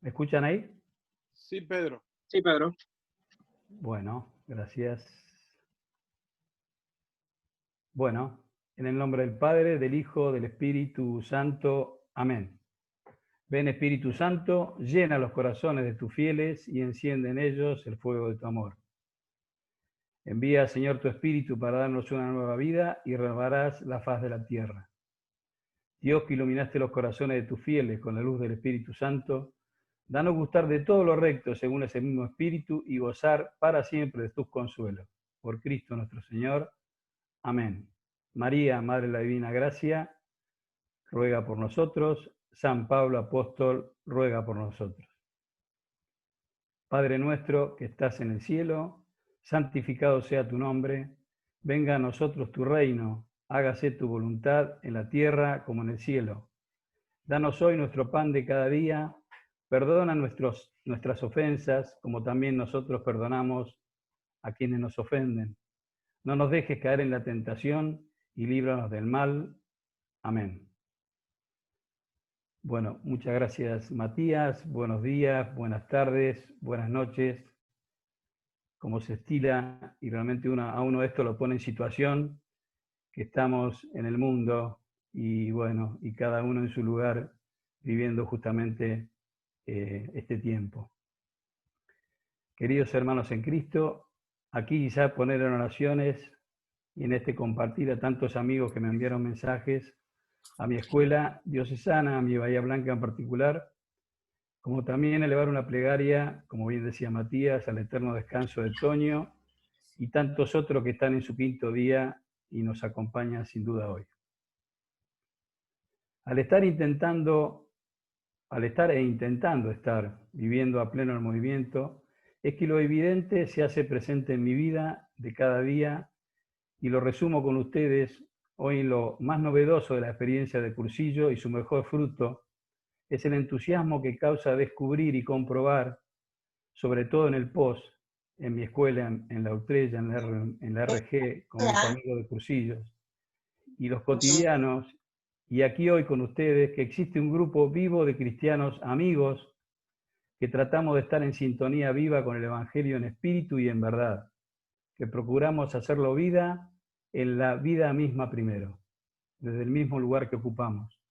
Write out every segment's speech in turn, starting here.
¿Me escuchan ahí? Sí, Pedro. Sí, Pedro. Bueno, gracias. Bueno, en el nombre del Padre, del Hijo, del Espíritu Santo. Amén. Ven, Espíritu Santo, llena los corazones de tus fieles y enciende en ellos el fuego de tu amor. Envía, Señor, tu Espíritu para darnos una nueva vida y renovarás la faz de la tierra. Dios, que iluminaste los corazones de tus fieles con la luz del Espíritu Santo, danos gustar de todo lo recto según ese mismo Espíritu y gozar para siempre de tus consuelos. Por Cristo nuestro Señor. Amén. María, Madre de la Divina Gracia, ruega por nosotros. San Pablo Apóstol, ruega por nosotros. Padre nuestro que estás en el cielo, santificado sea tu nombre. Venga a nosotros tu reino. Hágase tu voluntad en la tierra como en el cielo. Danos hoy nuestro pan de cada día. Perdona nuestras ofensas, como también nosotros perdonamos a quienes nos ofenden. No nos dejes caer en la tentación y líbranos del mal. Amén. Bueno, muchas gracias, Matías. Buenos días, buenas tardes, buenas noches. Como se estila, y realmente a uno esto lo pone en situación, que estamos en el mundo y bueno, y cada uno en su lugar viviendo justamente este tiempo. Queridos hermanos en Cristo, aquí quizá poner en oraciones y en este compartir a tantos amigos que me enviaron mensajes, a mi escuela diocesana, a mi Bahía Blanca en particular, como también elevar una plegaria, como bien decía Matías, al eterno descanso de Toño y tantos otros que están en su quinto día y nos acompañan sin duda hoy. Al estar intentando estar viviendo a pleno el movimiento, es que lo evidente se hace presente en mi vida de cada día y lo resumo con ustedes hoy en lo más novedoso de la experiencia de Cursillo, y su mejor fruto es el entusiasmo que causa descubrir y comprobar, sobre todo en el POS, en mi escuela, en la Utrella, en la RG, con mis amigos de Cursillos, y los cotidianos, y aquí hoy con ustedes, que existe un grupo vivo de cristianos amigos que tratamos de estar en sintonía viva con el Evangelio en espíritu y en verdad, que procuramos hacerlo vida en la vida misma primero, desde el mismo lugar que ocupamos.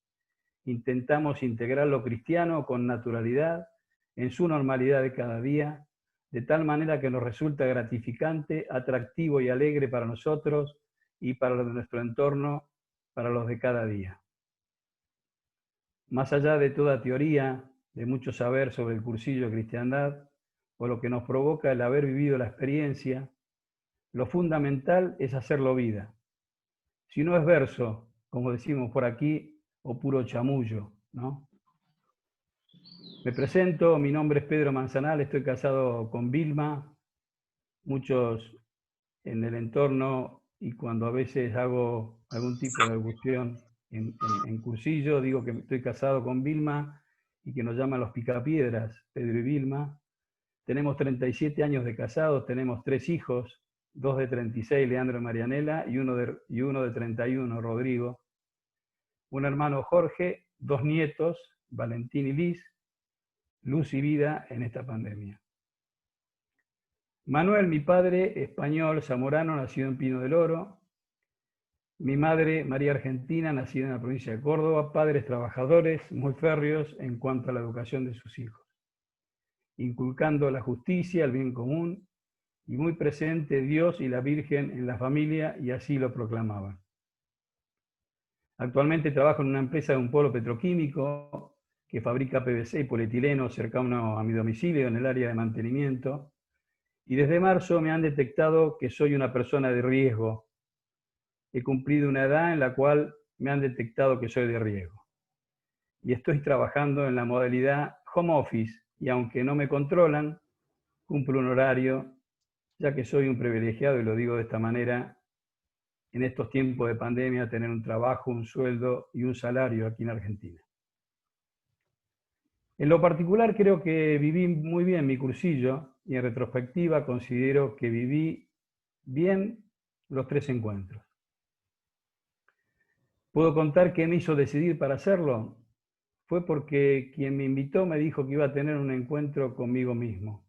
Intentamos integrar lo cristiano con naturalidad en su normalidad de cada día, de tal manera que nos resulta gratificante, atractivo y alegre para nosotros y para los de nuestro entorno, para los de cada día. Más allá de toda teoría, de mucho saber sobre el cursillo de cristiandad, o lo que nos provoca el haber vivido la experiencia, lo fundamental es hacerlo vida. Si no es verso, como decimos por aquí, o puro chamullo, ¿no? Me presento, mi nombre es Pedro Manzanal, estoy casado con Vilma. Muchos en el entorno y cuando a veces hago algún tipo de argución en cursillo, digo que estoy casado con Vilma y que nos llaman los picapiedras, Pedro y Vilma. Tenemos 37 años de casados, tenemos 3 hijos, 2 de 36, Leandro y Marianela, y uno de 31, Rodrigo. Un hermano, Jorge, 2 nietos, Valentín y Liz, luz y vida en esta pandemia. Manuel, mi padre, español, zamorano, nacido en Pino del Oro. Mi madre, María Argentina, nacida en la provincia de Córdoba. Padres trabajadores, muy férreos en cuanto a la educación de sus hijos, inculcando la justicia, el bien común, y muy presente Dios y la Virgen en la familia, y así lo proclamaban. Actualmente trabajo en una empresa de un polo petroquímico que fabrica PVC y polietileno cercano a mi domicilio en el área de mantenimiento. Y desde marzo me han detectado que soy una persona de riesgo. He cumplido una edad en la cual me han detectado que soy de riesgo. Y estoy trabajando en la modalidad home office, y aunque no me controlan, cumplo un horario, ya que soy un privilegiado, y lo digo de esta manera, en estos tiempos de pandemia, tener un trabajo, un sueldo y un salario aquí en Argentina. En lo particular creo que viví muy bien mi cursillo, y en retrospectiva considero que viví bien los 3 encuentros. ¿Puedo contar qué me hizo decidir para hacerlo? fue porque quien me invitó me dijo que iba a tener un encuentro conmigo mismo.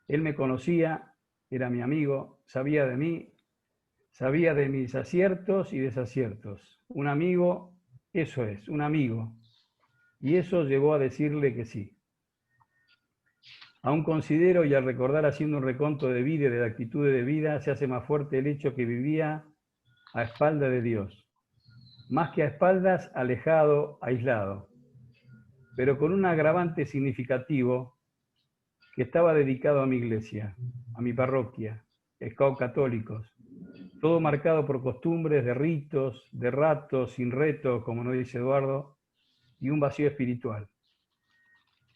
Él me conocía, era mi amigo, sabía de mí, sabía de mis aciertos y desaciertos. Un amigo, eso es, un amigo. Y eso llevó a decirle que sí. Aún considero, y al recordar haciendo un reconto de vida y de actitudes de vida, se hace más fuerte el hecho que vivía a espaldas de Dios. Más que a espaldas, alejado, aislado. Pero con un agravante significativo, que estaba dedicado a mi iglesia, a mi parroquia, Scout católicos, todo marcado por costumbres de ritos, de ratos, sin retos, como nos dice Eduardo, y un vacío espiritual.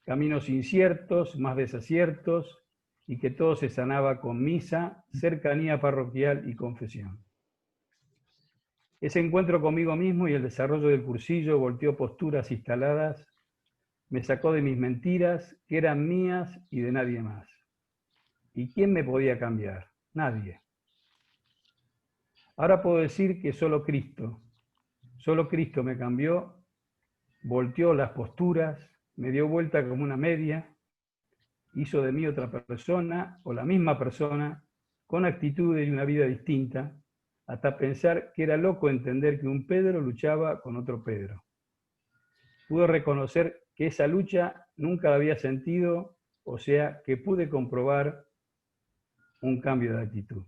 Caminos inciertos, más desaciertos, y que todo se sanaba con misa, cercanía parroquial y confesión. Ese encuentro conmigo mismo y el desarrollo del cursillo volteó posturas instaladas, me sacó de mis mentiras, que eran mías y de nadie más. ¿Y quién me podía cambiar? Nadie. Ahora puedo decir que solo Cristo me cambió, volteó las posturas, me dio vuelta como una media, hizo de mí otra persona o la misma persona, con actitudes y una vida distinta, hasta pensar que era loco entender que un Pedro luchaba con otro Pedro. Pude reconocer que esa lucha nunca la había sentido, o sea, que pude comprobar un cambio de actitud.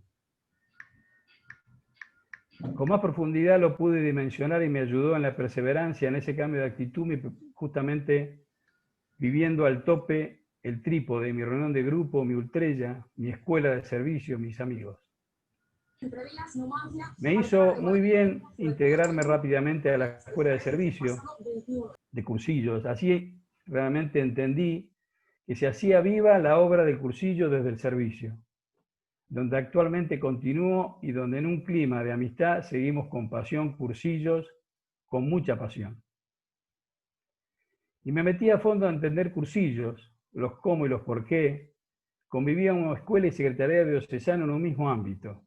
Con más profundidad lo pude dimensionar y me ayudó en la perseverancia, en ese cambio de actitud, justamente viviendo al tope el trípode, mi reunión de grupo, mi ultrella, mi escuela de servicio, mis amigos. Me hizo muy bien integrarme rápidamente a la escuela de servicio, de cursillos. Así realmente entendí que se hacía viva la obra del cursillo desde el servicio, donde actualmente continúo y donde en un clima de amistad seguimos con pasión cursillos, con mucha pasión. Y me metí a fondo a entender cursillos, los cómo y los por qué. Convivía en una escuela y secretaría diocesana en un mismo ámbito.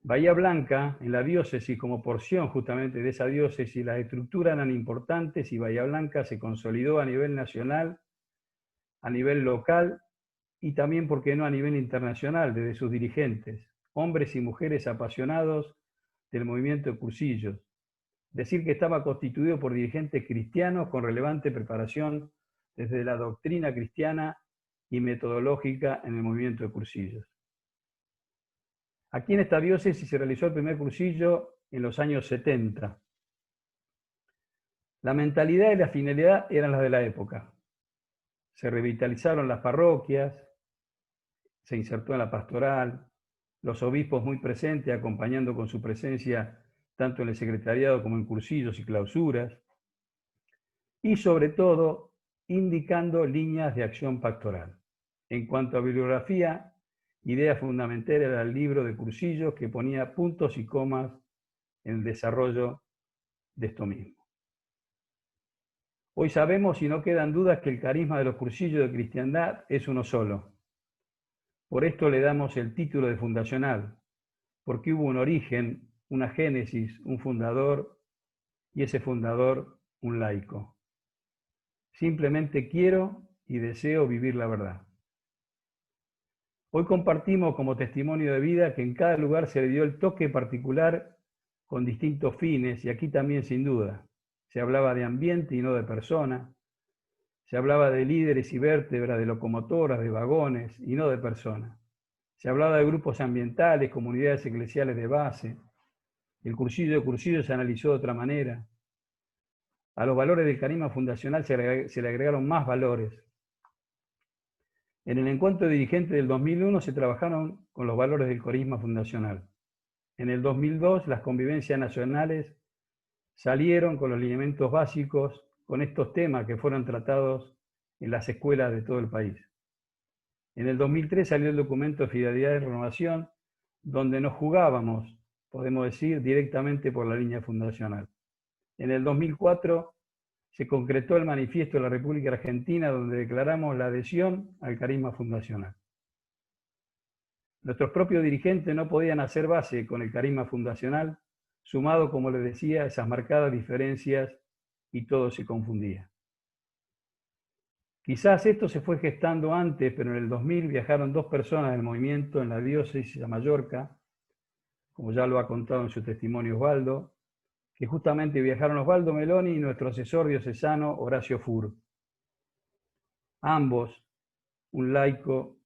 Bahía Blanca, en la diócesis, como porción justamente de esa diócesis, las estructuras eran importantes y Bahía Blanca se consolidó a nivel nacional, a nivel local y también, ¿por qué no?, a nivel internacional, desde sus dirigentes, hombres y mujeres apasionados del movimiento de cursillos. Decir que estaba constituido por dirigentes cristianos con relevante preparación desde la doctrina cristiana y metodológica en el movimiento de cursillos. Aquí en esta diócesis se realizó el primer cursillo en los años 70. La mentalidad y la finalidad eran las de la época. Se revitalizaron las parroquias, se insertó en la pastoral, los obispos muy presentes acompañando con su presencia tanto en el secretariado como en cursillos y clausuras, y sobre todo indicando líneas de acción pastoral. En cuanto a bibliografía, idea fundamental era el libro de cursillos que ponía puntos y comas en el desarrollo de esto mismo. Hoy sabemos y no quedan dudas que el carisma de los cursillos de cristiandad es uno solo. Por esto le damos el título de fundacional, porque hubo un origen, una génesis, un fundador, y ese fundador, un laico. Simplemente quiero y deseo vivir la verdad. Hoy compartimos como testimonio de vida que en cada lugar se le dio el toque particular con distintos fines, y aquí también sin duda. Se hablaba de ambiente y no de persona. Se hablaba de líderes y vértebras, de locomotoras, de vagones y no de personas. Se hablaba de grupos ambientales, comunidades eclesiales de base. El cursillo de cursillos se analizó de otra manera. A los valores del carisma fundacional se le agregaron más valores. En el encuentro dirigente del 2001 se trabajaron con los valores del carisma fundacional. En el 2002 las convivencias nacionales salieron con los lineamientos básicos con estos temas que fueron tratados en las escuelas de todo el país. En el 2003 salió el documento de Fidelidad y Renovación, donde nos jugábamos, podemos decir, directamente por la línea fundacional. En el 2004 se concretó el manifiesto de la República Argentina, donde declaramos la adhesión al carisma fundacional. Nuestros propios dirigentes no podían hacer base con el carisma fundacional, sumado, como les decía, a esas marcadas diferencias y todo se confundía. Quizás esto se fue gestando antes, pero en el 2000 viajaron 2 personas del movimiento en la diócesis a Mallorca, como ya lo ha contado en su testimonio Osvaldo, que justamente viajaron Osvaldo Meloni y nuestro asesor diocesano Horacio Fur. Ambos, un laico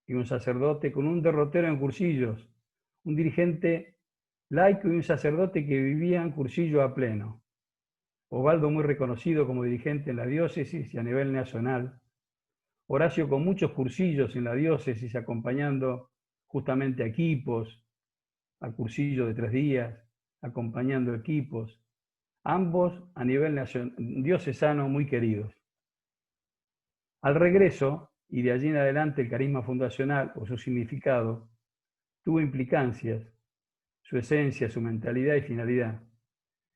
y un sacerdote, con un derrotero en Cursillos, un dirigente laico y un sacerdote que vivían Cursillos a pleno. Osvaldo muy reconocido como dirigente en la diócesis y a nivel nacional. Horacio con muchos cursillos en la diócesis, acompañando justamente a equipos, a cursillos de 3 días, acompañando equipos, ambos a nivel diocesano muy queridos. Al regreso, y de allí en adelante el carisma fundacional o su significado, tuvo implicancias, su esencia, su mentalidad y finalidad.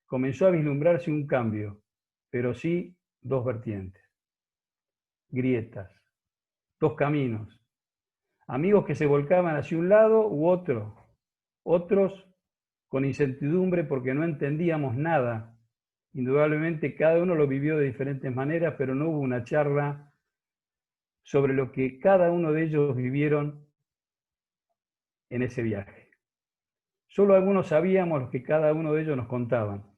Comenzó a vislumbrarse un cambio, pero sí 2 vertientes, grietas, 2 caminos, amigos que se volcaban hacia un lado u otro, otros con incertidumbre porque no entendíamos nada. Indudablemente cada uno lo vivió de diferentes maneras, pero no hubo una charla sobre lo que cada uno de ellos vivieron en ese viaje. Solo algunos sabíamos lo que cada uno de ellos nos contaban.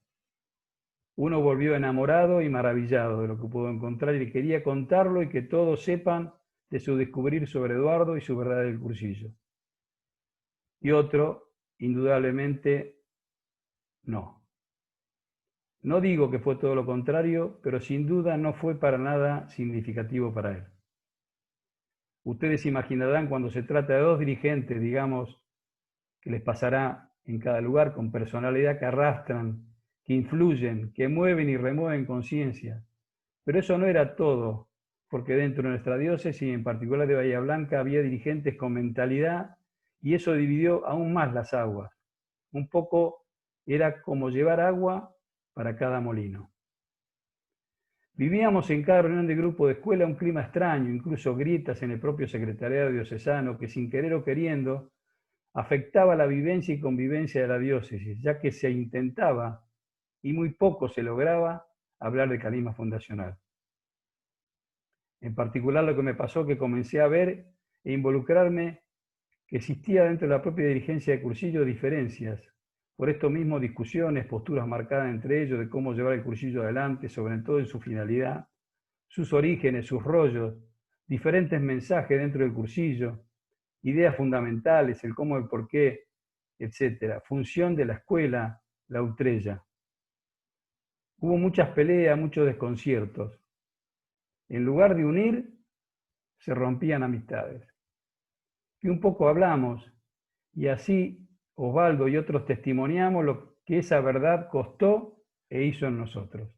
Uno volvió enamorado y maravillado de lo que pudo encontrar y quería contarlo y que todos sepan de su descubrir sobre Eduardo y su verdad del Cursillo. Y otro, indudablemente, no. No digo que fue todo lo contrario, pero sin duda no fue para nada significativo para él. Ustedes imaginarán cuando se trata de 2 dirigentes, digamos, que les pasará en cada lugar con personalidad que arrastran, que influyen, que mueven y remueven conciencia. Pero eso no era todo, porque dentro de nuestra diócesis, en particular de Bahía Blanca, había dirigentes con mentalidad y eso dividió aún más las aguas. Un poco era como llevar agua para cada molino. Vivíamos en cada reunión de grupo de escuela un clima extraño, incluso grietas en el propio secretariado diocesano que sin querer o queriendo afectaba la vivencia y convivencia de la diócesis, ya que se intentaba y muy poco se lograba hablar de carisma fundacional. En particular lo que me pasó que comencé a ver e involucrarme que existía dentro de la propia dirigencia de Cursillo diferencias. Por esto mismo discusiones, posturas marcadas entre ellos de cómo llevar el Cursillo adelante, sobre todo en su finalidad, sus orígenes, sus rollos, diferentes mensajes dentro del Cursillo, ideas fundamentales, el cómo, el por qué, etc. Función de la escuela, la Utrella. Hubo muchas peleas, muchos desconciertos. En lugar de unir, se rompían amistades. Y un poco hablamos, y así Osvaldo y otros testimoniamos lo que esa verdad costó e hizo en nosotros.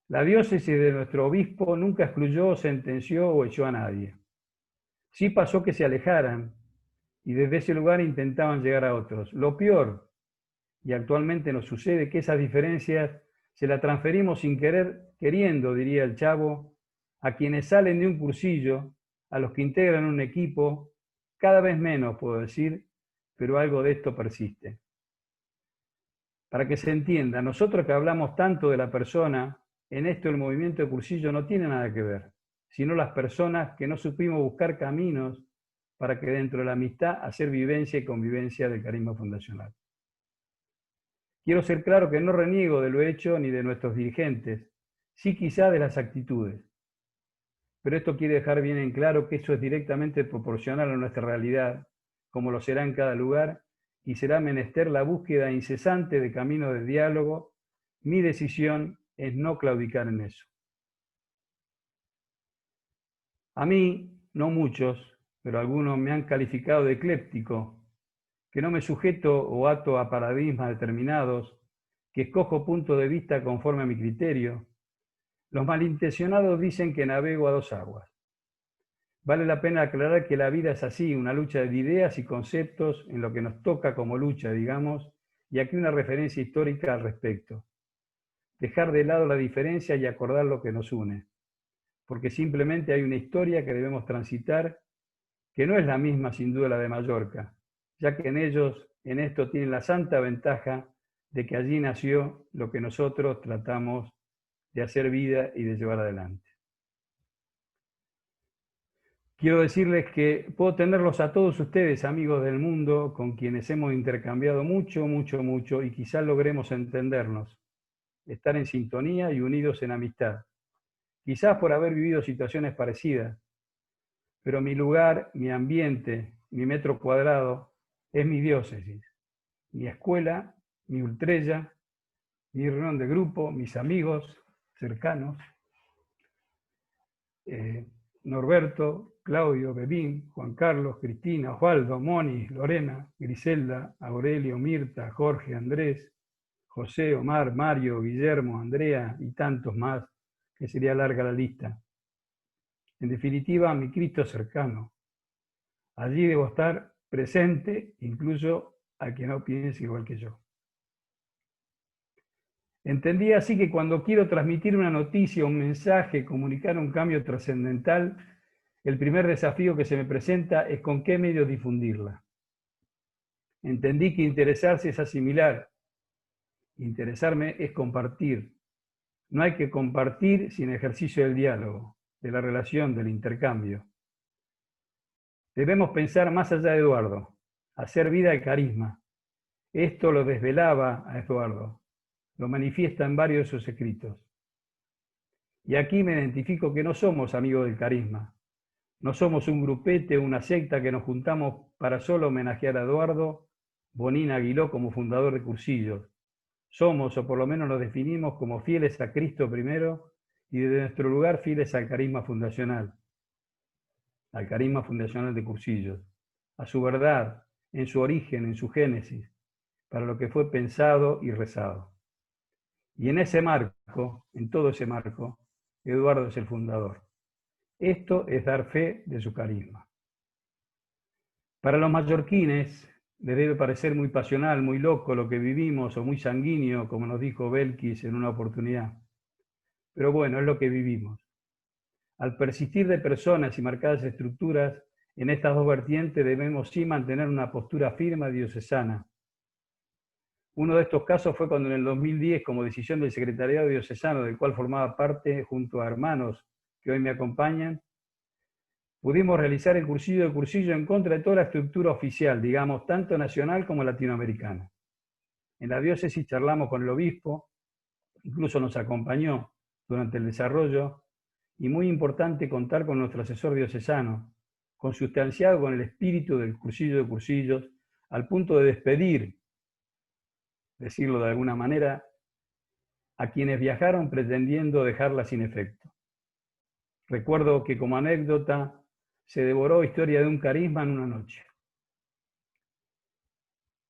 La diócesis de nuestro obispo nunca excluyó, sentenció o echó a nadie. Sí pasó que se alejaran y desde ese lugar intentaban llegar a otros. Lo peor, y actualmente nos sucede, que esas diferencias se las transferimos sin querer, queriendo, diría el Chavo, a quienes salen de un cursillo, a los que integran un equipo, cada vez menos, puedo decir, pero algo de esto persiste. Para que se entienda, nosotros que hablamos tanto de la persona, en esto el movimiento de cursillo no tiene nada que ver, sino las personas que no supimos buscar caminos para que dentro de la amistad hacer vivencia y convivencia del carisma fundacional. Quiero ser claro que no reniego de lo hecho ni de nuestros dirigentes, sí quizá de las actitudes. Pero esto quiere dejar bien en claro que eso es directamente proporcional a nuestra realidad, como lo será en cada lugar, y será menester la búsqueda incesante de caminos de diálogo. Mi decisión es no claudicar en eso. A mí, no muchos, pero algunos me han calificado de ecléptico, que no me sujeto o ato a paradigmas determinados, que escojo puntos de vista conforme a mi criterio. Los malintencionados dicen que navego a 2 aguas. Vale la pena aclarar que la vida es así, una lucha de ideas y conceptos en lo que nos toca como lucha, digamos, y aquí una referencia histórica al respecto. Dejar de lado la diferencia y acordar lo que nos une, porque simplemente hay una historia que debemos transitar, que no es la misma sin duda la de Mallorca, ya que en ellos, en esto, tienen la santa ventaja de que allí nació lo que nosotros tratamos de hacer vida y de llevar adelante. Quiero decirles que puedo tenerlos a todos ustedes, amigos del mundo, con quienes hemos intercambiado mucho, y quizás logremos entendernos, estar en sintonía y unidos en amistad. Quizás por haber vivido situaciones parecidas, pero mi lugar, mi ambiente, mi metro cuadrado es mi diócesis, mi escuela, mi ultrella, mi reunión de grupo, mis amigos cercanos, Norberto, Claudio, Bebín, Juan Carlos, Cristina, Osvaldo, Moni, Lorena, Griselda, Aurelio, Mirta, Jorge, Andrés, José, Omar, Mario, Guillermo, Andrea y tantos más, que sería larga la lista. En definitiva, mi Cristo cercano. Allí debo estar presente, incluso a quien no piense igual que yo. Entendí así que cuando quiero transmitir una noticia, un mensaje, comunicar un cambio trascendental, el primer desafío que se me presenta es con qué medio difundirla. Entendí que interesarse es asimilar, interesarme es compartir. No hay que compartir sin ejercicio del diálogo, de la relación, del intercambio. Debemos pensar más allá de Eduardo, hacer vida al carisma. Esto lo desvelaba a Eduardo, lo manifiesta en varios de sus escritos. Y aquí me identifico que no somos amigos del carisma. No somos un grupete o una secta que nos juntamos para solo homenajear a Eduardo Bonín Aguiló como fundador de Cursillos. Somos, o por lo menos nos definimos, como fieles a Cristo primero y desde nuestro lugar fieles al carisma fundacional de Cursillos, a su verdad, en su origen, en su génesis, para lo que fue pensado y rezado. Y en ese marco, en todo ese marco, Eduardo es el fundador. Esto es dar fe de su carisma. Para los mallorquines les debe parecer muy pasional, muy loco lo que vivimos, o muy sanguíneo, como nos dijo Belkis en una oportunidad. Pero bueno, es lo que vivimos. Al persistir de personas y marcadas estructuras, en estas dos vertientes debemos sí mantener una postura firme diocesana. Uno de estos casos fue cuando en el 2010, como decisión del Secretariado Diocesano, del cual formaba parte junto a hermanos que hoy me acompañan, pudimos realizar el cursillo de Cursillo en contra de toda la estructura oficial, digamos, tanto nacional como latinoamericana. En la diócesis charlamos con el obispo, incluso nos acompañó durante el desarrollo, y muy importante contar con nuestro asesor diocesano, consustanciado con el espíritu del Cursillo de Cursillos, al punto de despedir, decirlo de alguna manera, a quienes viajaron pretendiendo dejarla sin efecto. Recuerdo que como anécdota se devoró Historia de un carisma en una noche.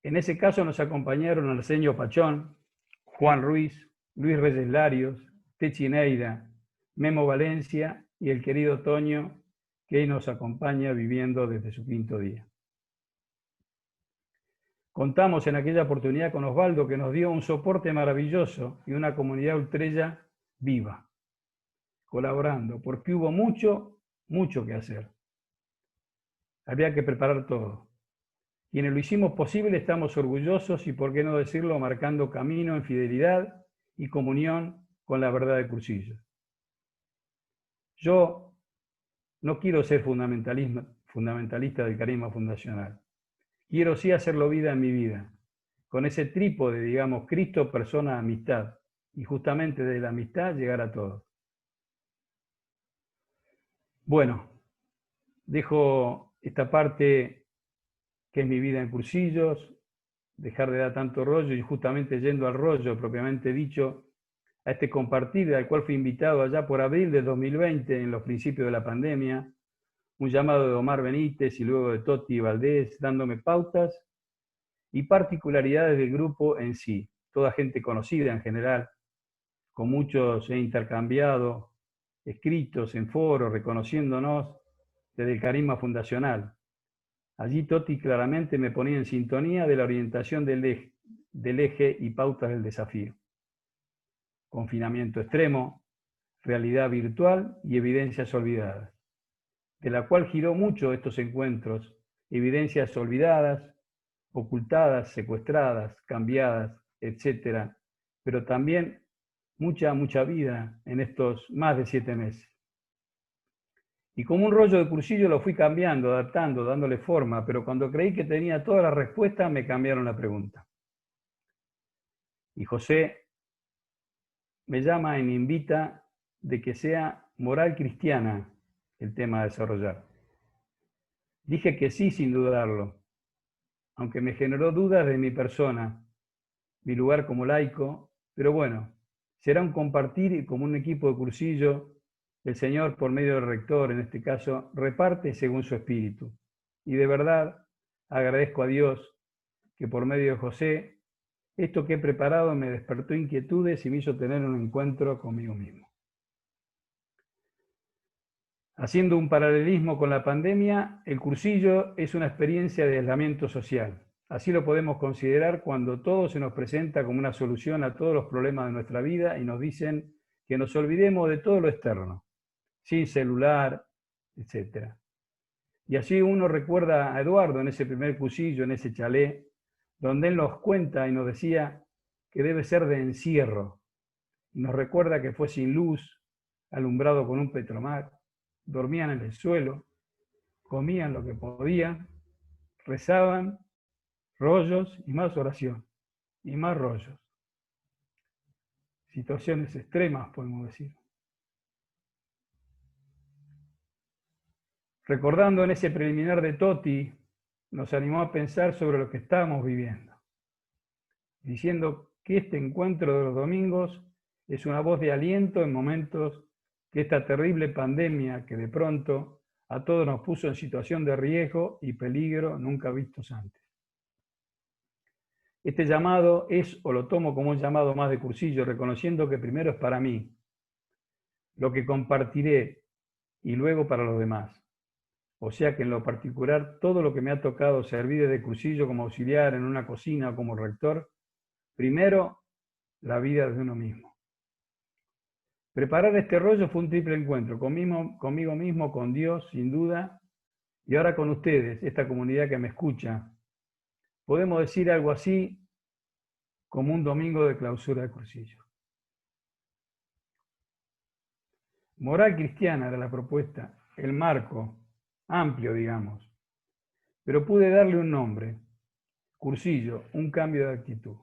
En ese caso nos acompañaron Arsenio Pachón, Juan Ruiz, Luis Reyes Larios, Techi Neira, Memo Valencia y el querido Toño, que hoy nos acompaña viviendo desde su quinto día. Contamos en aquella oportunidad con Osvaldo, que nos dio un soporte maravilloso y una comunidad ultrella viva, colaborando, porque hubo mucho que hacer. Había que preparar todo. Quienes lo hicimos posible estamos orgullosos y, por qué no decirlo, marcando camino en fidelidad y comunión con la verdad de Cursillos. Yo no quiero ser fundamentalista del carisma fundacional. Quiero sí hacerlo vida en mi vida, con ese trípode, digamos, Cristo, persona, amistad, y justamente de la amistad llegar a todos. Bueno, dejo esta parte que es mi vida en Cursillos, dejar de dar tanto rollo y justamente yendo al rollo propiamente dicho, a este compartir al cual fui invitado allá por abril de 2020, en los principios de la pandemia, un llamado de Omar Benítez y luego de Toti Valdés, dándome pautas y particularidades del grupo en sí. Toda gente conocida en general, con muchos he intercambiado escritos en foros, reconociéndonos desde el carisma fundacional. Allí Toti claramente me ponía en sintonía de la orientación del eje y pautas del desafío. Confinamiento extremo, realidad virtual y evidencias olvidadas, de la cual giró mucho estos encuentros, evidencias olvidadas, ocultadas, secuestradas, cambiadas, etcétera, pero también mucha vida en estos más de 7 meses. Y como un rollo de cursillo lo fui cambiando, adaptando, dándole forma, pero cuando creí que tenía todas las respuestas, me cambiaron la pregunta. Y José me llama y me invita de que sea moral cristiana el tema a desarrollar. Dije que sí sin dudarlo, aunque me generó dudas de mi persona, mi lugar como laico, pero bueno, será un compartir y como un equipo de cursillo, el Señor, por medio del rector, en este caso, reparte según su espíritu. Y de verdad agradezco a Dios que por medio de José, esto que he preparado me despertó inquietudes y me hizo tener un encuentro conmigo mismo. Haciendo un paralelismo con la pandemia, el cursillo es una experiencia de aislamiento social. Así lo podemos considerar cuando todo se nos presenta como una solución a todos los problemas de nuestra vida y nos dicen que nos olvidemos de todo lo externo, sin celular, etc. Y así uno recuerda a Eduardo en ese primer cursillo, en ese chalet, donde él nos cuenta y nos decía que debe ser de encierro. Y nos recuerda que fue sin luz, alumbrado con un petromar, dormían en el suelo, comían lo que podían, rezaban, rollos y más oración, y más rollos. Situaciones extremas, podemos decir. Recordando en ese preliminar de Toti, nos animó a pensar sobre lo que estábamos viviendo, diciendo que este encuentro de los domingos es una voz de aliento en momentos que esta terrible pandemia que de pronto a todos nos puso en situación de riesgo y peligro nunca vistos antes. Este llamado es, o lo tomo como un llamado más de cursillo, reconociendo que primero es para mí, lo que compartiré, y luego para los demás. O sea que en lo particular, todo lo que me ha tocado servir de cursillo como auxiliar en una cocina o como rector, primero, la vida de uno mismo. Preparar este rollo fue un triple encuentro, conmigo mismo, con Dios, sin duda, y ahora con ustedes, esta comunidad que me escucha. Podemos decir algo así como un domingo de clausura de cursillo. Moral cristiana era la propuesta, el marco, amplio, digamos, pero pude darle un nombre, cursillo, un cambio de actitud.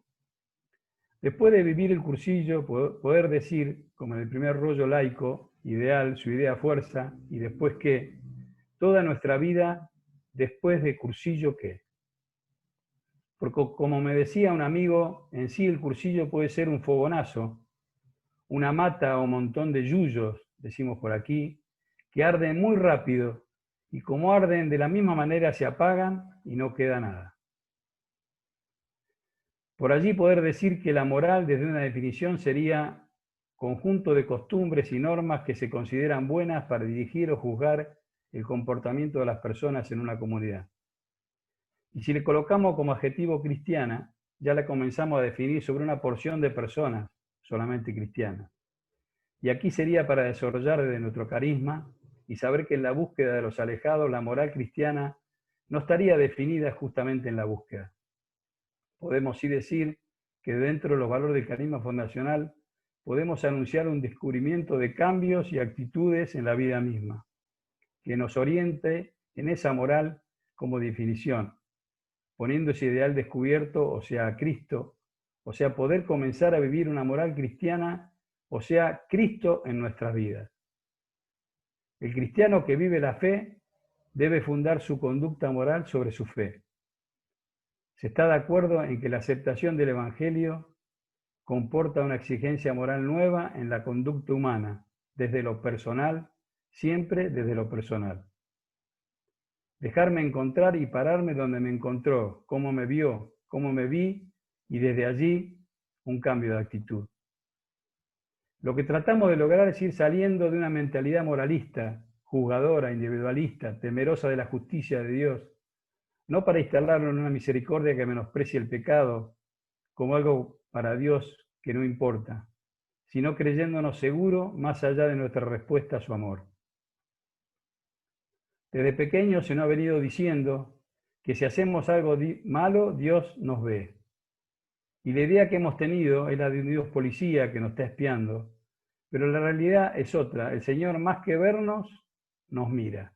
Después de vivir el cursillo, poder decir, como en el primer rollo laico, ideal, su idea fuerza, y después qué, toda nuestra vida después de cursillo qué. Porque como me decía un amigo, en sí el cursillo puede ser un fogonazo, una mata o montón de yuyos, decimos por aquí, que arden muy rápido y como arden de la misma manera se apagan y no queda nada. Por allí poder decir que la moral desde una definición sería conjunto de costumbres y normas que se consideran buenas para dirigir o juzgar el comportamiento de las personas en una comunidad. Y si le colocamos como adjetivo cristiana, ya la comenzamos a definir sobre una porción de personas solamente cristianas. Y aquí sería para desarrollar desde nuestro carisma y saber que en la búsqueda de los alejados la moral cristiana no estaría definida justamente en la búsqueda. Podemos sí decir que dentro de los valores del carisma fundacional podemos anunciar un descubrimiento de cambios y actitudes en la vida misma, que nos oriente en esa moral como definición, poniendo ese ideal descubierto, o sea, a Cristo, o sea, poder comenzar a vivir una moral cristiana, o sea, Cristo en nuestras vidas. El cristiano que vive la fe debe fundar su conducta moral sobre su fe. Se está de acuerdo en que la aceptación del Evangelio comporta una exigencia moral nueva en la conducta humana, desde lo personal, siempre desde lo personal. Dejarme encontrar y pararme donde me encontró, cómo me vio, cómo me vi, y desde allí un cambio de actitud. Lo que tratamos de lograr es ir saliendo de una mentalidad moralista, juzgadora, individualista, temerosa de la justicia de Dios, no para instalarlo en una misericordia que menosprecie el pecado como algo para Dios que no importa, sino creyéndonos seguros más allá de nuestra respuesta a su amor. Desde pequeño se nos ha venido diciendo que si hacemos algo malo, Dios nos ve. Y la idea que hemos tenido es la de un Dios policía que nos está espiando, pero la realidad es otra. El Señor, más que vernos, nos mira.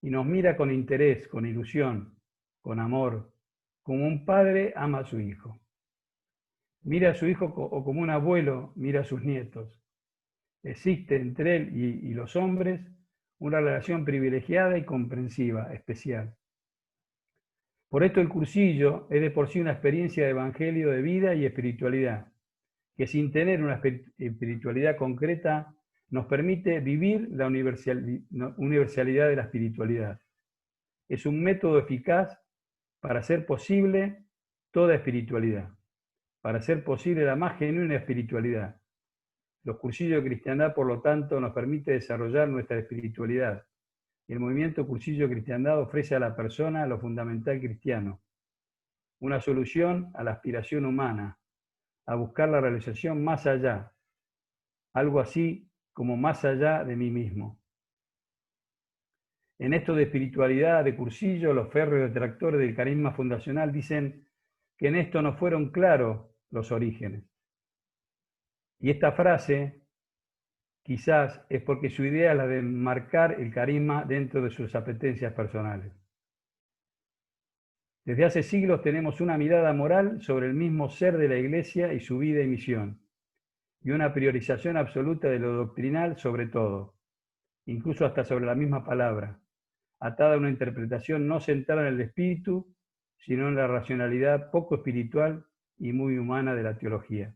Y nos mira con interés, con ilusión, con amor, como un padre ama a su hijo. Mira a su hijo o como un abuelo mira a sus nietos. Existe entre él y los hombres una relación privilegiada y comprensiva, especial. Por esto el cursillo es de por sí una experiencia de evangelio de vida y espiritualidad, que sin tener una espiritualidad concreta nos permite vivir la universalidad de la espiritualidad. Es un método eficaz para hacer posible toda espiritualidad, para hacer posible la más genuina espiritualidad. Los cursillos de cristiandad, por lo tanto, nos permite desarrollar nuestra espiritualidad. El movimiento Cursillo de Cristiandad ofrece a la persona lo fundamental cristiano, una solución a la aspiración humana, a buscar la realización más allá, algo así como más allá de mí mismo. En esto de espiritualidad de Cursillo, los férreos detractores del carisma fundacional dicen que en esto no fueron claros los orígenes. Y esta frase quizás es porque su idea es la de marcar el carisma dentro de sus apetencias personales. Desde hace siglos tenemos una mirada moral sobre el mismo ser de la Iglesia y su vida y misión, y una priorización absoluta de lo doctrinal sobre todo, incluso hasta sobre la misma palabra, atada a una interpretación no centrada en el espíritu, sino en la racionalidad poco espiritual y muy humana de la teología.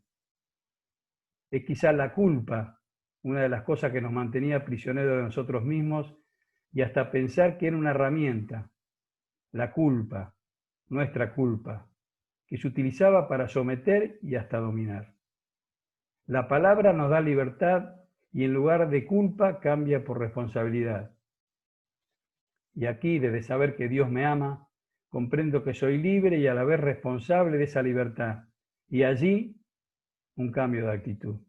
Es quizás la culpa una de las cosas que nos mantenía prisioneros de nosotros mismos y hasta pensar que era una herramienta, la culpa, nuestra culpa, que se utilizaba para someter y hasta dominar. La palabra nos da libertad y en lugar de culpa cambia por responsabilidad. Y aquí, desde saber que Dios me ama, comprendo que soy libre y a la vez responsable de esa libertad. Y allí, un cambio de actitud.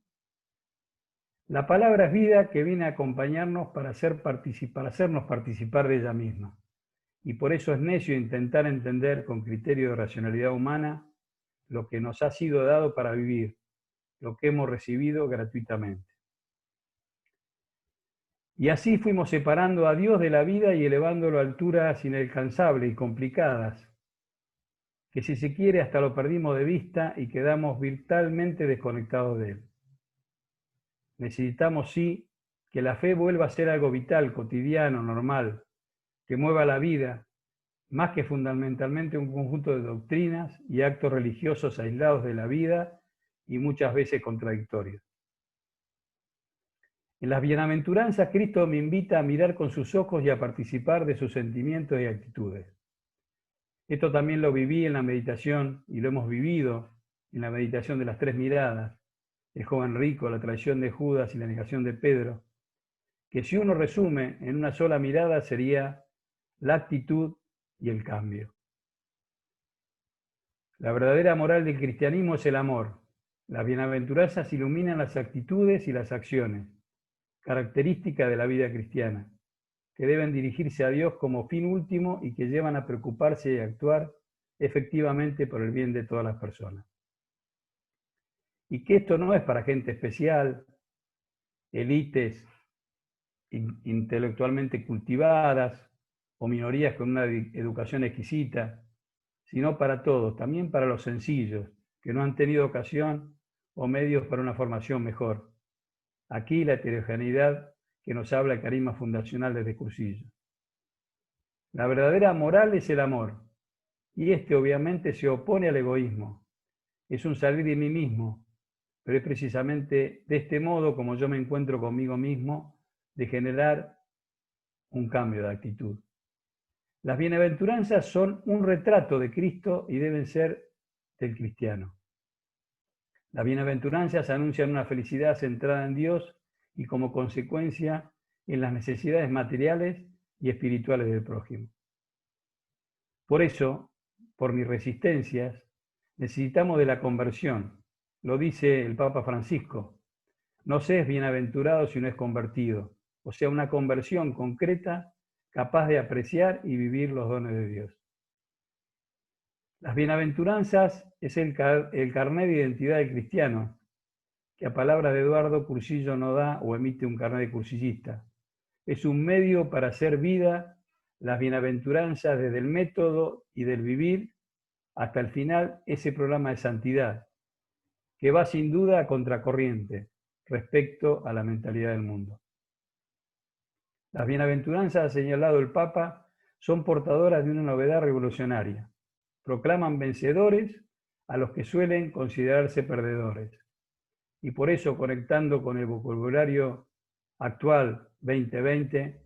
La palabra es vida que viene a acompañarnos para hacernos participar de ella misma. Y por eso es necio intentar entender con criterio de racionalidad humana lo que nos ha sido dado para vivir, lo que hemos recibido gratuitamente. Y así fuimos separando a Dios de la vida y elevándolo a alturas inalcanzables y complicadas, que si se quiere hasta lo perdimos de vista y quedamos virtualmente desconectados de Él. Necesitamos, sí, que la fe vuelva a ser algo vital, cotidiano, normal, que mueva la vida, más que fundamentalmente un conjunto de doctrinas y actos religiosos aislados de la vida y muchas veces contradictorios. En las bienaventuranzas, Cristo me invita a mirar con sus ojos y a participar de sus sentimientos y actitudes. Esto también lo viví en la meditación y lo hemos vivido en la meditación de las tres miradas, el joven rico, la traición de Judas y la negación de Pedro, que si uno resume en una sola mirada sería la actitud y el cambio. La verdadera moral del cristianismo es el amor. Las bienaventuranzas iluminan las actitudes y las acciones, característica de la vida cristiana, que deben dirigirse a Dios como fin último y que llevan a preocuparse y a actuar efectivamente por el bien de todas las personas. Y que esto no es para gente especial, élites intelectualmente cultivadas o minorías con una educación exquisita, sino para todos, también para los sencillos, que no han tenido ocasión o medios para una formación mejor. Aquí la heterogeneidad que nos habla el carisma fundacional desde Cursillo. La verdadera moral es el amor, y este obviamente se opone al egoísmo. Es un salir de mí mismo, pero es precisamente de este modo como yo me encuentro conmigo mismo, de generar un cambio de actitud. Las bienaventuranzas son un retrato de Cristo y deben ser del cristiano. Las bienaventuranzas anuncian una felicidad centrada en Dios y como consecuencia en las necesidades materiales y espirituales del prójimo. Por eso, por mis resistencias, necesitamos de la conversión. Lo dice el Papa Francisco. No se es bienaventurado si no es convertido, o sea, una conversión concreta capaz de apreciar y vivir los dones de Dios. Las bienaventuranzas es el carnet de identidad del cristiano, que a palabras de Eduardo Cursillo no da o emite un carnet de cursillista. Es un medio para hacer vida las bienaventuranzas desde el método y del vivir hasta el final, ese programa de santidad, que va sin duda a contracorriente respecto a la mentalidad del mundo. Las bienaventuranzas, ha señalado el Papa, son portadoras de una novedad revolucionaria. Proclaman vencedores a los que suelen considerarse perdedores. Y por eso, conectando con el vocabulario actual 2020,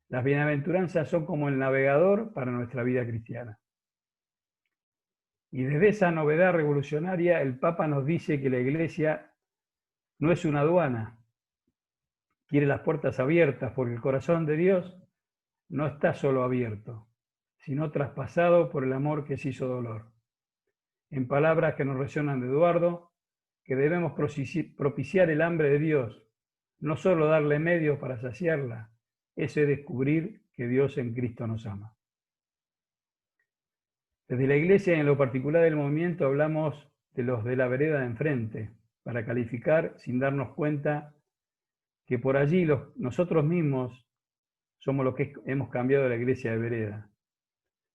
las bienaventuranzas son como el navegador para nuestra vida cristiana. Y desde esa novedad revolucionaria, el Papa nos dice que la Iglesia no es una aduana, quiere las puertas abiertas, porque el corazón de Dios no está solo abierto, sino traspasado por el amor que se hizo dolor. En palabras que nos resuenan de Eduardo, que debemos propiciar el hambre de Dios, no solo darle medios para saciarla, ese descubrir que Dios en Cristo nos ama. Desde la Iglesia, en lo particular del movimiento, hablamos de los de la vereda de enfrente, para calificar sin darnos cuenta que por allí nosotros mismos somos los que hemos cambiado la Iglesia de vereda.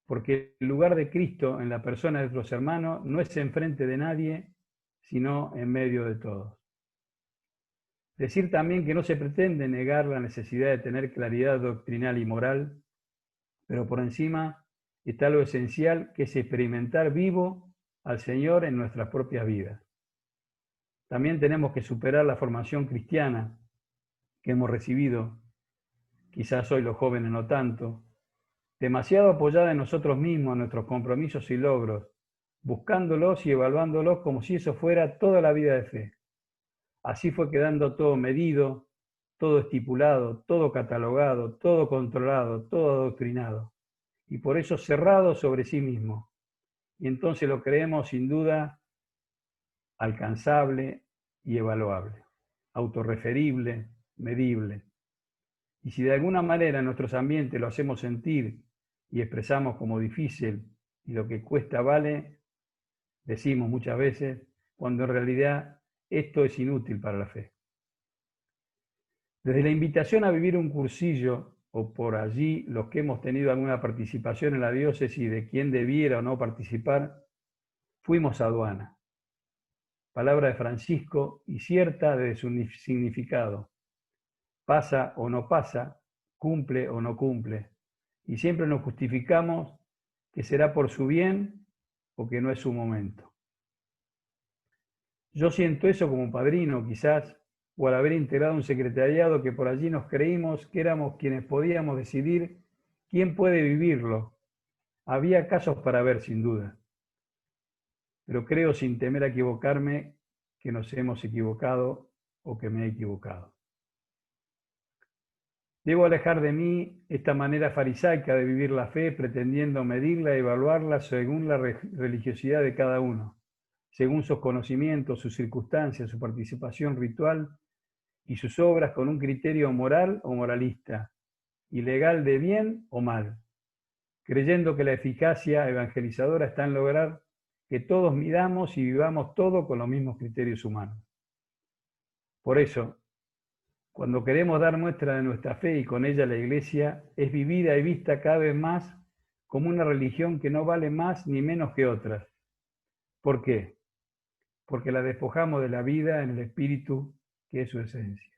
Porque el lugar de Cristo en la persona de nuestros hermanos no es enfrente de nadie, sino en medio de todos. Decir también que no se pretende negar la necesidad de tener claridad doctrinal y moral, pero por encima está lo esencial, que es experimentar vivo al Señor en nuestras propias vidas. También tenemos que superar la formación cristiana que hemos recibido, quizás hoy los jóvenes no tanto, demasiado apoyada en nosotros mismos, en nuestros compromisos y logros, buscándolos y evaluándolos como si eso fuera toda la vida de fe. Así fue quedando todo medido, todo estipulado, todo catalogado, todo controlado, todo adoctrinado, y por eso cerrado sobre sí mismo. Y entonces lo creemos sin duda alcanzable y evaluable, autorreferible, medible. Y si de alguna manera en nuestros ambientes lo hacemos sentir y expresamos como difícil y lo que cuesta vale, decimos muchas veces, cuando en realidad esto es inútil para la fe. Desde la invitación a vivir un cursillo, o por allí los que hemos tenido alguna participación en la diócesis de quién debiera o no participar, fuimos aduana. Palabra de Francisco y cierta de su significado. Pasa o no pasa, cumple o no cumple. Y siempre nos justificamos que será por su bien o que no es su momento. Yo siento eso como padrino, quizás, o al haber integrado un secretariado que por allí nos creímos que éramos quienes podíamos decidir quién puede vivirlo. Había casos para ver, sin duda. Pero creo, sin temer a equivocarme, que nos hemos equivocado o que me he equivocado. Debo alejar de mí esta manera farisaica de vivir la fe, pretendiendo medirla y evaluarla según la religiosidad de cada uno, según sus conocimientos, sus circunstancias, su participación ritual y sus obras con un criterio moral o moralista, y legal de bien o mal, creyendo que la eficacia evangelizadora está en lograr que todos midamos y vivamos todo con los mismos criterios humanos. Por eso, cuando queremos dar muestra de nuestra fe y con ella la Iglesia, es vivida y vista cada vez más como una religión que no vale más ni menos que otras. ¿Por qué? Porque la despojamos de la vida en el espíritu, que es su esencia.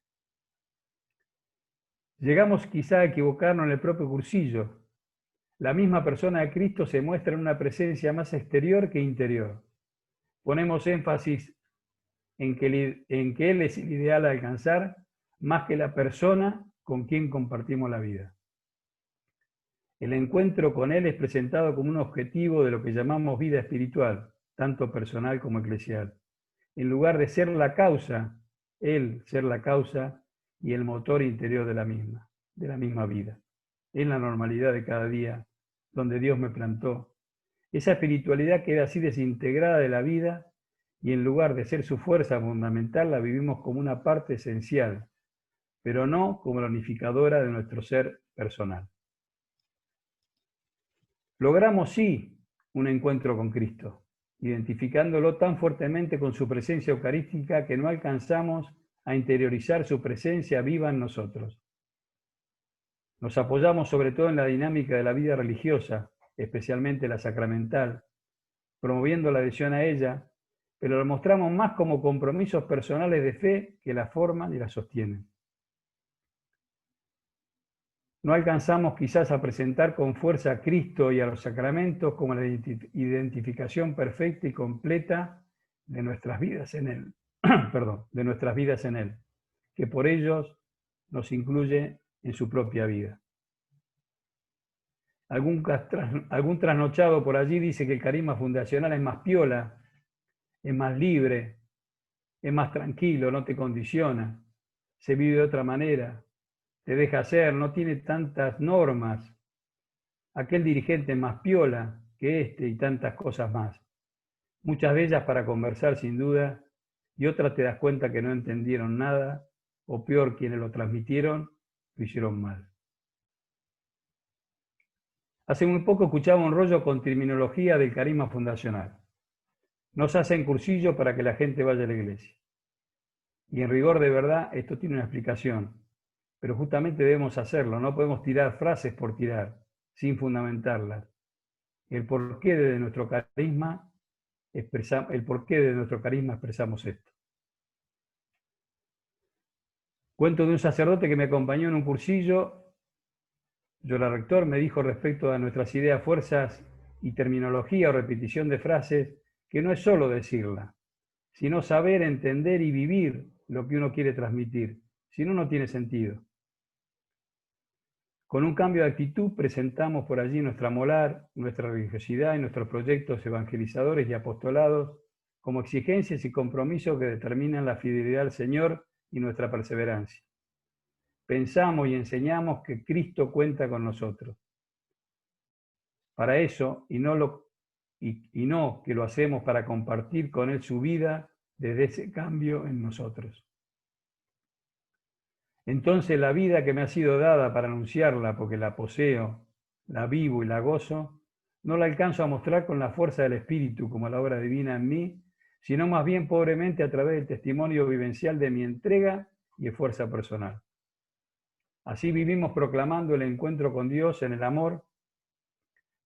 Llegamos quizá a equivocarnos en el propio cursillo. La misma persona de Cristo se muestra en una presencia más exterior que interior. Ponemos énfasis en que Él es el ideal a alcanzar, más que la persona con quien compartimos la vida. El encuentro con Él es presentado como un objetivo de lo que llamamos vida espiritual, tanto personal como eclesial. En lugar de ser la causa, Él ser la causa y el motor interior de la misma vida. En la normalidad de cada día, donde Dios me plantó. Esa espiritualidad queda así desintegrada de la vida y en lugar de ser su fuerza fundamental, la vivimos como una parte esencial, pero no como la unificadora de nuestro ser personal. Logramos, sí, un encuentro con Cristo, identificándolo tan fuertemente con su presencia eucarística que no alcanzamos a interiorizar su presencia viva en nosotros. Nos apoyamos sobre todo en la dinámica de la vida religiosa, especialmente la sacramental, promoviendo la adhesión a ella, pero lo mostramos más como compromisos personales de fe que la forman y la sostienen. No alcanzamos quizás a presentar con fuerza a Cristo y a los sacramentos como la identificación perfecta y completa de nuestras vidas en Él, de nuestras vidas en Él, que por ellos nos incluye en su propia vida. Algún trasnochado por allí dice que el carisma fundacional es más piola, es más libre, es más tranquilo, no te condiciona, se vive de otra manera, te deja hacer, no tiene tantas normas. Aquel dirigente es más piola que este y tantas cosas más. Muchas de ellas para conversar sin duda, y otras te das cuenta que no entendieron nada, o peor, quienes lo transmitieron, lo hicieron mal. Hace muy poco escuchaba un rollo con terminología del carisma fundacional. Nos hacen cursillo para que la gente vaya a la iglesia. Y en rigor de verdad, esto tiene una explicación. Pero justamente debemos hacerlo, no podemos tirar frases por tirar, sin fundamentarlas. El porqué de nuestro carisma expresamos esto. Cuento de un sacerdote que me acompañó en un cursillo. Yo, el rector, me dijo respecto a nuestras ideas, fuerzas y terminología o repetición de frases, que no es solo decirla, sino saber, entender y vivir lo que uno quiere transmitir. Si no, no tiene sentido. Con un cambio de actitud presentamos por allí nuestra moral, nuestra religiosidad y nuestros proyectos evangelizadores y apostolados como exigencias y compromisos que determinan la fidelidad al Señor y nuestra perseverancia. Pensamos y enseñamos que Cristo cuenta con nosotros. Para eso, y no que lo hacemos para compartir con Él su vida desde ese cambio en nosotros. Entonces la vida que me ha sido dada para anunciarla, porque la poseo, la vivo y la gozo, no la alcanzo a mostrar con la fuerza del Espíritu como la obra divina en mí, sino más bien pobremente a través del testimonio vivencial de mi entrega y esfuerzo personal. Así vivimos proclamando el encuentro con Dios en el amor,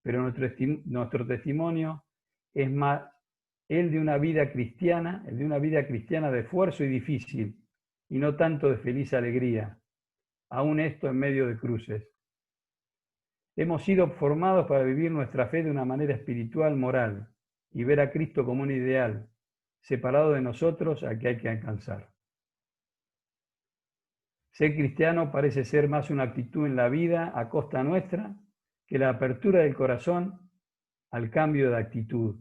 pero nuestro testimonio es más el de una vida cristiana, de esfuerzo y difícil, y no tanto de feliz alegría, aún esto en medio de cruces. Hemos sido formados para vivir nuestra fe de una manera espiritual, moral, y ver a Cristo como un ideal, separado de nosotros, al que hay que alcanzar. Ser cristiano parece ser más una actitud en la vida a costa nuestra que la apertura del corazón al cambio de actitud,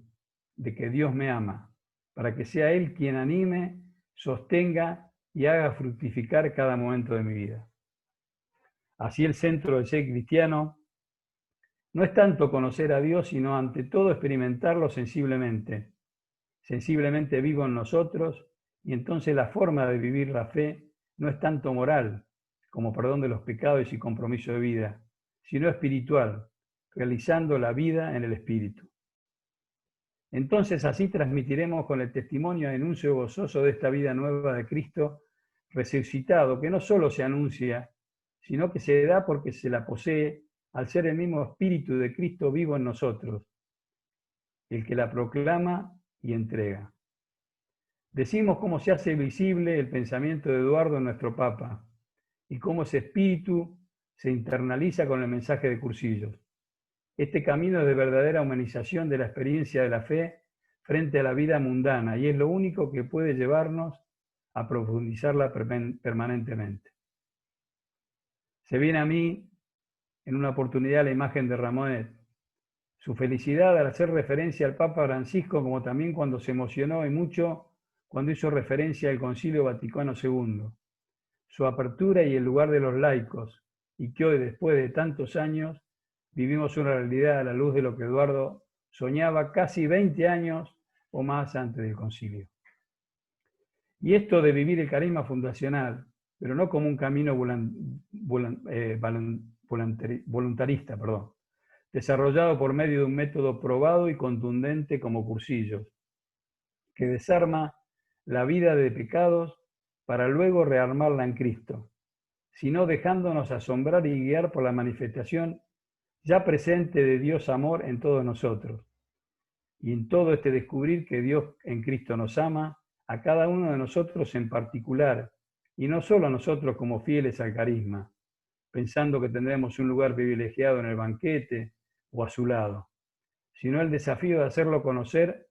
de que Dios me ama, para que sea Él quien anime, sostenga y haga fructificar cada momento de mi vida. Así el centro de ser cristiano no es tanto conocer a Dios, sino ante todo experimentarlo sensiblemente vivo en nosotros, y entonces la forma de vivir la fe no es tanto moral, como perdón de los pecados y compromiso de vida, sino espiritual, realizando la vida en el Espíritu. Entonces así transmitiremos con el testimonio y anuncio gozoso de esta vida nueva de Cristo resucitado, que no solo se anuncia, sino que se da porque se la posee al ser el mismo Espíritu de Cristo vivo en nosotros, el que la proclama y entrega. Decimos cómo se hace visible el pensamiento de Eduardo, nuestro Papa, y cómo ese espíritu se internaliza con el mensaje de Cursillos. Este camino es de verdadera humanización de la experiencia de la fe frente a la vida mundana, y es lo único que puede llevarnos a profundizarla permanentemente. Se viene a mí en una oportunidad la imagen de Ramonet, su felicidad al hacer referencia al Papa Francisco, como también cuando se emocionó y mucho cuando hizo referencia al Concilio Vaticano II, su apertura y el lugar de los laicos, y que hoy, después de tantos años, vivimos una realidad a la luz de lo que Eduardo soñaba casi 20 años o más antes del concilio. Y esto de vivir el carisma fundacional, pero no como un camino voluntarista, desarrollado por medio de un método probado y contundente como Cursillos, que desarma la vida de pecados para luego rearmarla en Cristo, sino dejándonos asombrar y guiar por la manifestación ya presente de Dios amor en todos nosotros. Y en todo este descubrir que Dios en Cristo nos ama, a cada uno de nosotros en particular, y no solo a nosotros como fieles al carisma, pensando que tendremos un lugar privilegiado en el banquete o a su lado, sino el desafío de hacerlo conocer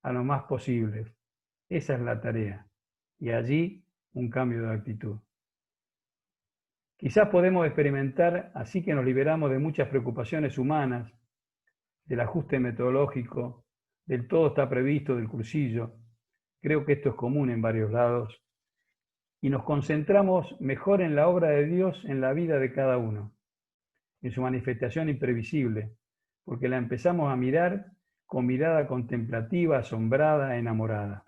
a lo más posible. Esa es la tarea. Y allí un cambio de actitud. Quizás podemos experimentar, así que nos liberamos de muchas preocupaciones humanas, del ajuste metodológico, del todo está previsto, del cursillo. Creo que esto es común en varios lados. Y nos concentramos mejor en la obra de Dios en la vida de cada uno, en su manifestación imprevisible, porque la empezamos a mirar con mirada contemplativa, asombrada, enamorada.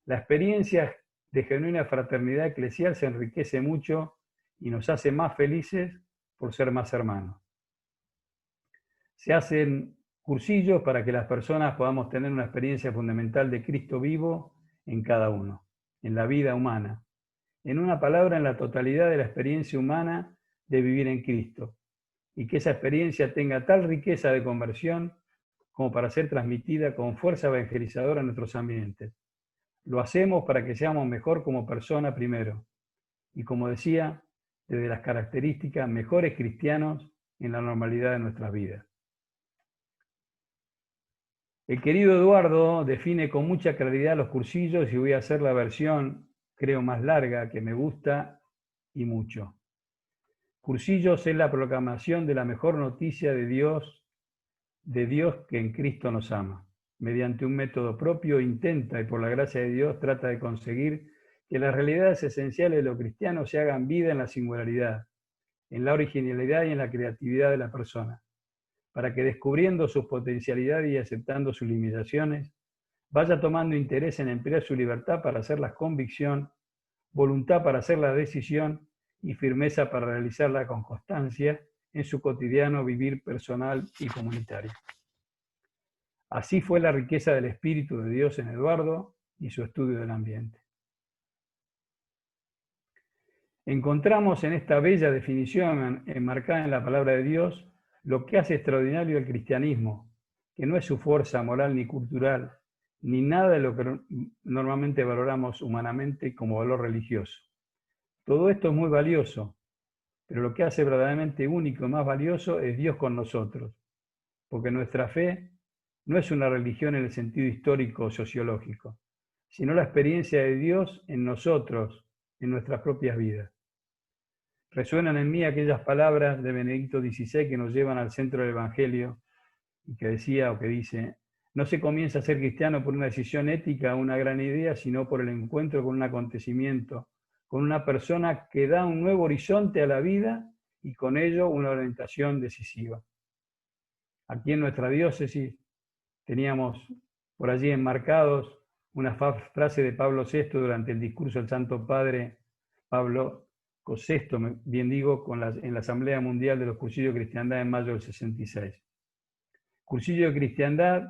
La experiencia de genuina fraternidad eclesial se enriquece mucho y nos hace más felices por ser más hermanos. Se hacen cursillos para que las personas podamos tener una experiencia fundamental de Cristo vivo en cada uno, en la vida humana. En una palabra, en la totalidad de la experiencia humana de vivir en Cristo. Y que esa experiencia tenga tal riqueza de conversión como para ser transmitida con fuerza evangelizadora a nuestros ambientes. Lo hacemos para que seamos mejor como persona primero. Y como decía, desde las características mejores cristianos en la normalidad de nuestras vidas. El querido Eduardo define con mucha claridad los cursillos y voy a hacer la versión, creo, más larga, que me gusta y mucho. Cursillos es la proclamación de la mejor noticia de Dios que en Cristo nos ama. Mediante un método propio intenta y por la gracia de Dios trata de conseguir que las realidades esenciales de lo cristiano se hagan vida en la singularidad, en la originalidad y en la creatividad de la persona, para que descubriendo sus potencialidades y aceptando sus limitaciones, vaya tomando interés en emplear su libertad para hacer la convicción, voluntad para hacer la decisión y firmeza para realizarla con constancia en su cotidiano vivir personal y comunitario. Así fue la riqueza del Espíritu de Dios en Eduardo y su estudio del ambiente. Encontramos en esta bella definición enmarcada en la palabra de Dios lo que hace extraordinario el cristianismo, que no es su fuerza moral ni cultural, ni nada de lo que normalmente valoramos humanamente como valor religioso. Todo esto es muy valioso, pero lo que hace verdaderamente único y más valioso es Dios con nosotros, porque nuestra fe no es una religión en el sentido histórico o sociológico, sino la experiencia de Dios en nosotros, en nuestras propias vidas. Resuenan en mí aquellas palabras de Benedicto XVI que nos llevan al centro del Evangelio y que decía o que dice: no se comienza a ser cristiano por una decisión ética o una gran idea, sino por el encuentro con un acontecimiento, con una persona que da un nuevo horizonte a la vida y con ello una orientación decisiva. Aquí en nuestra diócesis teníamos por allí enmarcados una frase de Pablo VI durante el discurso del Santo Padre Pablo VI, bien digo, en la Asamblea Mundial de los Cursillos de Cristiandad en mayo del 66. Cursillo de Cristiandad,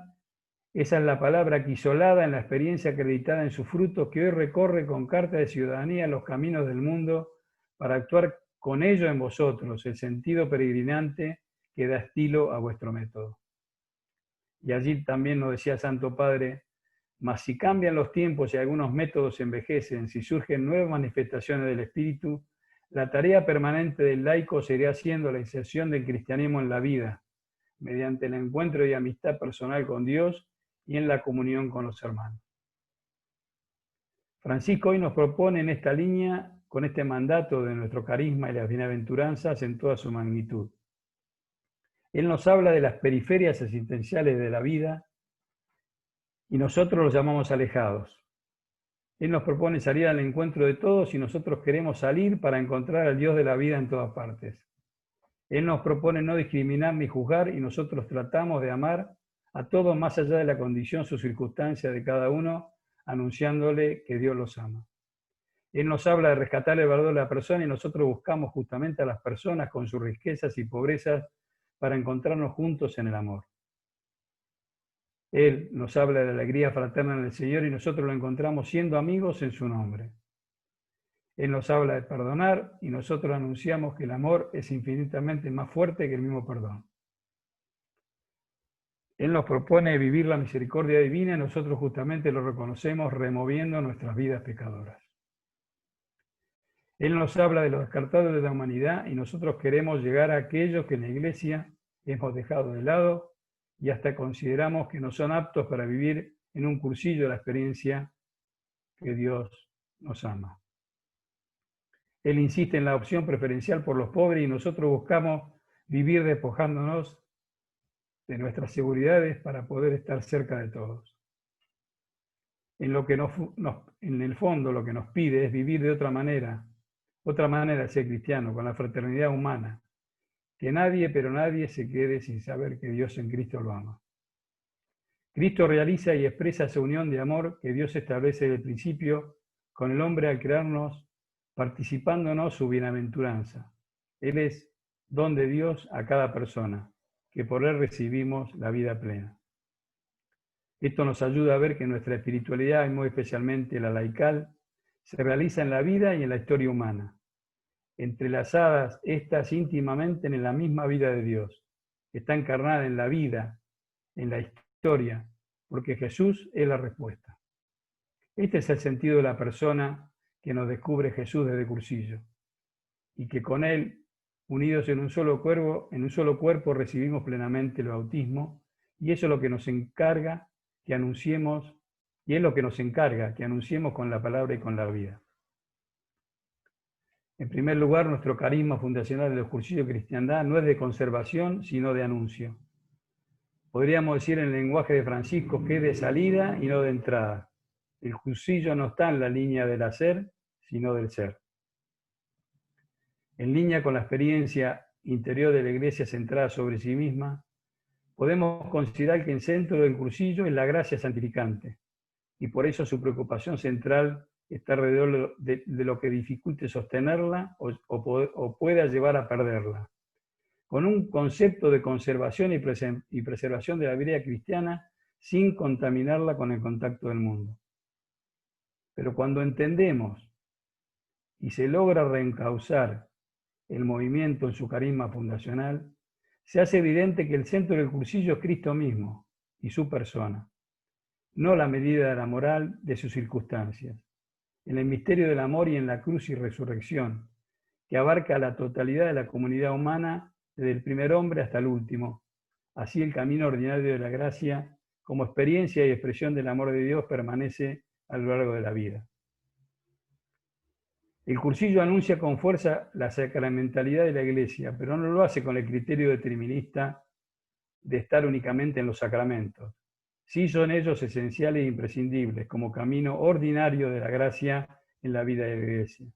esa es la palabra aquisolada en la experiencia acreditada en sus frutos que hoy recorre con carta de ciudadanía los caminos del mundo para actuar con ello en vosotros, el sentido peregrinante que da estilo a vuestro método. Y allí también nos decía Santo Padre: mas si cambian los tiempos y algunos métodos envejecen, si surgen nuevas manifestaciones del Espíritu, la tarea permanente del laico sería haciendo la inserción del cristianismo en la vida, mediante el encuentro y amistad personal con Dios y en la comunión con los hermanos. Francisco hoy nos propone en esta línea, con este mandato de nuestro carisma y las bienaventuranzas en toda su magnitud. Él nos habla de las periferias existenciales de la vida y nosotros los llamamos alejados. Él nos propone salir al encuentro de todos y nosotros queremos salir para encontrar al Dios de la vida en todas partes. Él nos propone no discriminar ni juzgar y nosotros tratamos de amar a todos más allá de la condición, su circunstancia de cada uno, anunciándole que Dios los ama. Él nos habla de rescatar el valor de la persona y nosotros buscamos justamente a las personas con sus riquezas y pobrezas para encontrarnos juntos en el amor. Él nos habla de la alegría fraterna en el Señor y nosotros lo encontramos siendo amigos en su nombre. Él nos habla de perdonar y nosotros anunciamos que el amor es infinitamente más fuerte que el mismo perdón. Él nos propone vivir la misericordia divina y nosotros justamente lo reconocemos removiendo nuestras vidas pecadoras. Él nos habla de los descartados de la humanidad y nosotros queremos llegar a aquellos que en la Iglesia hemos dejado de lado y hasta consideramos que no son aptos para vivir en un cursillo de la experiencia que Dios nos ama. Él insiste en la opción preferencial por los pobres y nosotros buscamos vivir despojándonos de nuestras seguridades para poder estar cerca de todos. En el fondo lo que nos pide es vivir de otra manera de ser cristiano, con la fraternidad humana, que nadie, pero nadie se quede sin saber que Dios en Cristo lo ama. Cristo realiza y expresa esa unión de amor que Dios establece desde el principio con el hombre al crearnos, participándonos su bienaventuranza. Él es don de Dios a cada persona, que por él recibimos la vida plena. Esto nos ayuda a ver que nuestra espiritualidad, y muy especialmente la laical, se realiza en la vida y en la historia humana, entrelazadas estas íntimamente en la misma vida de Dios. Está encarnada en la vida, en la historia, porque Jesús es la respuesta. Este es el sentido de la persona que nos descubre Jesús desde Cursillo, y que con él, unidos en un solo cuerpo, recibimos plenamente el bautismo, y eso es lo que nos encarga que anunciemos, con la palabra y con la vida. En primer lugar, nuestro carisma fundacional de los cursillos de cristiandad no es de conservación, sino de anuncio. Podríamos decir en el lenguaje de Francisco que es de salida y no de entrada. El cursillo no está en la línea del hacer, sino del ser. En línea con la experiencia interior de la Iglesia centrada sobre sí misma, podemos considerar que el centro del cursillo es la gracia santificante, y por eso su preocupación central está alrededor de lo que dificulte sostenerla o pueda llevar a perderla, con un concepto de conservación y preservación de la vida cristiana sin contaminarla con el contacto del mundo. Pero cuando entendemos y se logra reencauzar el movimiento en su carisma fundacional, se hace evidente que el centro del cursillo es Cristo mismo y su persona, no la medida de la moral de sus circunstancias, en el misterio del amor y en la cruz y resurrección, que abarca la totalidad de la comunidad humana desde el primer hombre hasta el último. Así el camino ordinario de la gracia, como experiencia y expresión del amor de Dios, permanece a lo largo de la vida. El cursillo anuncia con fuerza la sacramentalidad de la Iglesia, pero no lo hace con el criterio determinista de estar únicamente en los sacramentos. Sí son ellos esenciales e imprescindibles como camino ordinario de la gracia en la vida de la Iglesia.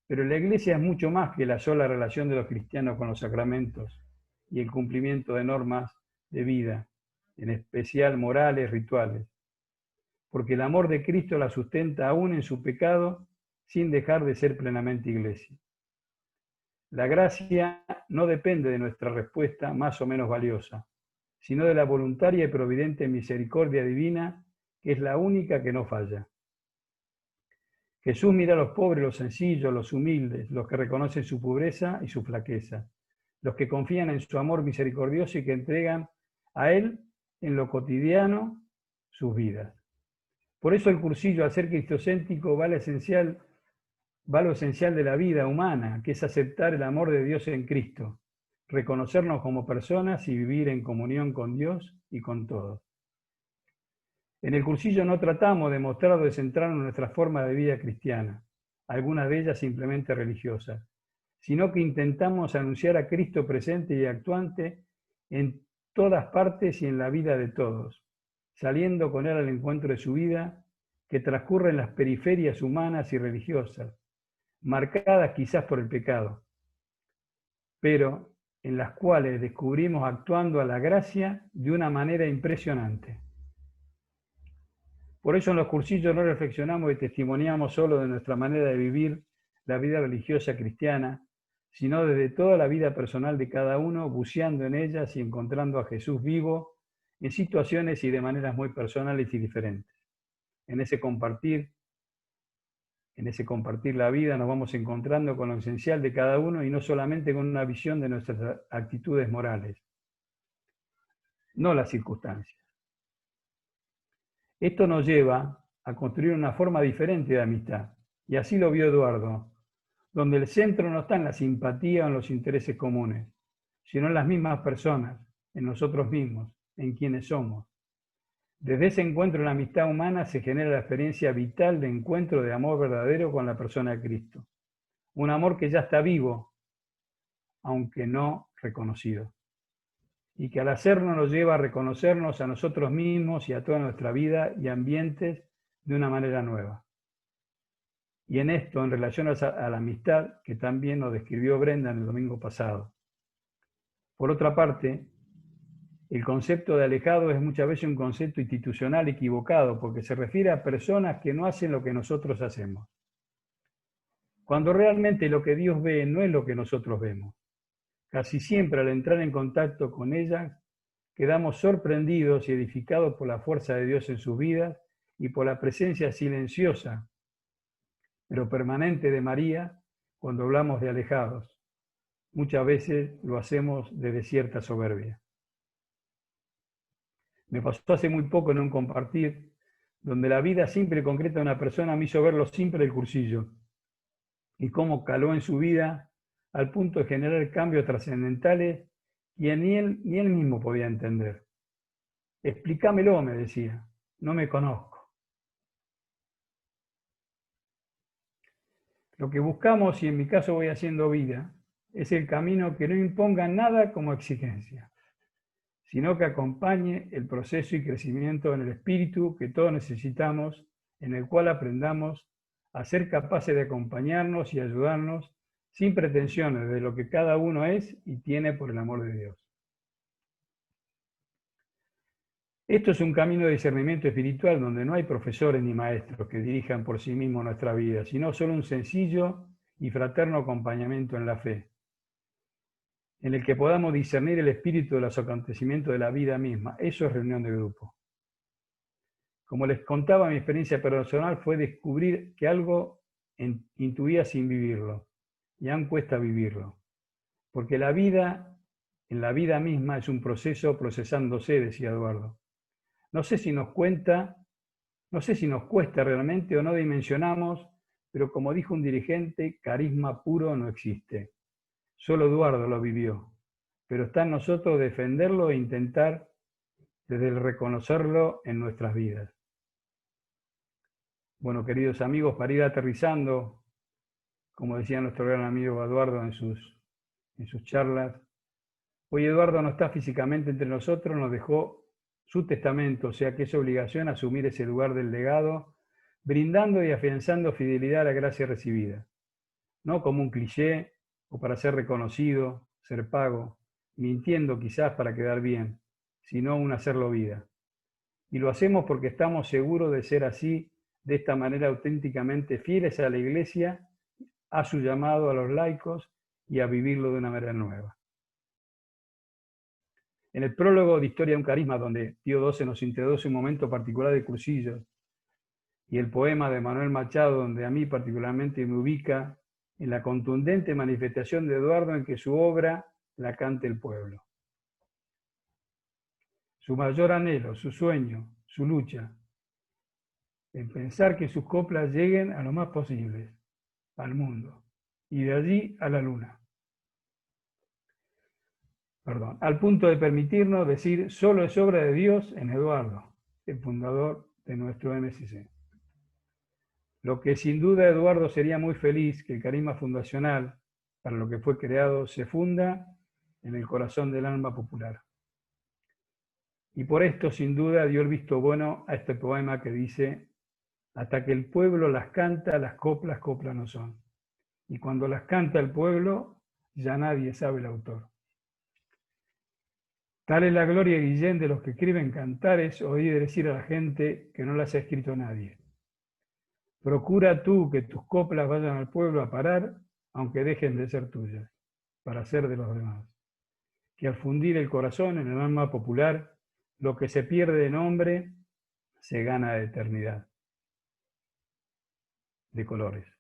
Pero la Iglesia es mucho más que la sola relación de los cristianos con los sacramentos y el cumplimiento de normas de vida, en especial morales, rituales. Porque el amor de Cristo la sustenta aún en su pecado sin dejar de ser plenamente Iglesia. La gracia no depende de nuestra respuesta más o menos valiosa, sino de la voluntaria y providente misericordia divina, que es la única que no falla. Jesús mira a los pobres, los sencillos, los humildes, los que reconocen su pobreza y su flaqueza, los que confían en su amor misericordioso y que entregan a Él en lo cotidiano sus vidas. Por eso el cursillo, al ser cristocéntrico, va lo esencial de la vida humana, que es aceptar el amor de Dios en Cristo, reconocernos como personas y vivir en comunión con Dios y con todos. En el cursillo no tratamos de mostrar o de centrarnos en nuestra forma de vida cristiana, algunas de ellas simplemente religiosas, sino que intentamos anunciar a Cristo presente y actuante en todas partes y en la vida de todos, saliendo con Él al encuentro de su vida, que transcurre en las periferias humanas y religiosas, marcadas quizás por el pecado, pero en las cuales descubrimos actuando a la gracia de una manera impresionante. Por eso en los cursillos no reflexionamos y testimoniamos solo de nuestra manera de vivir la vida religiosa cristiana, sino desde toda la vida personal de cada uno, buceando en ellas y encontrando a Jesús vivo en situaciones y de maneras muy personales y diferentes. En ese compartir la vida nos vamos encontrando con lo esencial de cada uno y no solamente con una visión de nuestras actitudes morales, no las circunstancias. Esto nos lleva a construir una forma diferente de amistad, y así lo vio Eduardo, donde el centro no está en la simpatía o en los intereses comunes, sino en las mismas personas, en nosotros mismos, en quienes somos. Desde ese encuentro en la amistad humana se genera la experiencia vital de encuentro de amor verdadero con la persona de Cristo. Un amor que ya está vivo, aunque no reconocido. Y que al hacerlo nos lleva a reconocernos a nosotros mismos y a toda nuestra vida y ambientes de una manera nueva. Y en esto, en relación a la amistad, que también nos describió Brenda en el domingo pasado. Por otra parte, el concepto de alejado es muchas veces un concepto institucional equivocado, porque se refiere a personas que no hacen lo que nosotros hacemos. Cuando realmente lo que Dios ve no es lo que nosotros vemos. Casi siempre al entrar en contacto con ellas, quedamos sorprendidos y edificados por la fuerza de Dios en sus vidas y por la presencia silenciosa, pero permanente de María cuando hablamos de alejados. Muchas veces lo hacemos desde cierta soberbia. Me pasó hace muy poco en un compartir, donde la vida simple y concreta de una persona me hizo ver lo simple del cursillo y cómo caló en su vida al punto de generar cambios trascendentales que ni él mismo podía entender. Explícamelo, me decía, no me conozco. Lo que buscamos, y en mi caso voy haciendo vida, es el camino que no imponga nada como exigencia, sino que acompañe el proceso y crecimiento en el espíritu que todos necesitamos, en el cual aprendamos a ser capaces de acompañarnos y ayudarnos sin pretensiones de lo que cada uno es y tiene por el amor de Dios. Esto es un camino de discernimiento espiritual donde no hay profesores ni maestros que dirijan por sí mismos nuestra vida, sino solo un sencillo y fraterno acompañamiento en la fe, en el que podamos discernir el espíritu de los acontecimientos de la vida misma. Eso es reunión de grupo. Como les contaba, mi experiencia personal fue descubrir que algo intuía sin vivirlo, y aún cuesta vivirlo. Porque la vida, en la vida misma, es un proceso procesándose, decía Eduardo. No sé si nos cuesta realmente o no dimensionamos, pero como dijo un dirigente, carisma puro no existe. Solo Eduardo lo vivió, pero está en nosotros defenderlo e intentar desde el reconocerlo en nuestras vidas. Bueno, queridos amigos, para ir aterrizando, como decía nuestro gran amigo Eduardo en sus charlas, hoy Eduardo no está físicamente entre nosotros, nos dejó su testamento, o sea que es obligación asumir ese lugar del legado, brindando y afianzando fidelidad a la gracia recibida, no como un cliché o para ser reconocido, ser pago, mintiendo quizás para quedar bien, sino un hacerlo vida. Y lo hacemos porque estamos seguros de ser así, de esta manera auténticamente fieles a la Iglesia, a su llamado a los laicos y a vivirlo de una manera nueva. En el prólogo de Historia de un Carisma, donde Pío XII nos introduce un momento particular de cursillos, y el poema de Manuel Machado, donde a mí particularmente me ubica en la contundente manifestación de Eduardo en que su obra la cante el pueblo. Su mayor anhelo, su sueño, su lucha, en pensar que sus coplas lleguen a lo más posible, al mundo, y de allí a la luna. Al punto de permitirnos decir, solo es obra de Dios en Eduardo, el fundador de nuestro MSC. Lo que sin duda Eduardo sería muy feliz que el carisma fundacional, para lo que fue creado, se funda en el corazón del alma popular. Y por esto, sin duda, dio el visto bueno a este poema que dice: hasta que el pueblo las canta, las coplas no son. Y cuando las canta el pueblo, ya nadie sabe el autor. Tal es la gloria, Guillén, de los que escriben cantares, oír decir a la gente que no las ha escrito nadie. Procura tú que tus coplas vayan al pueblo a parar, aunque dejen de ser tuyas. para ser de los demás. Que al fundir el corazón en el alma popular, lo que se pierde de nombre se gana de eternidad, de colores.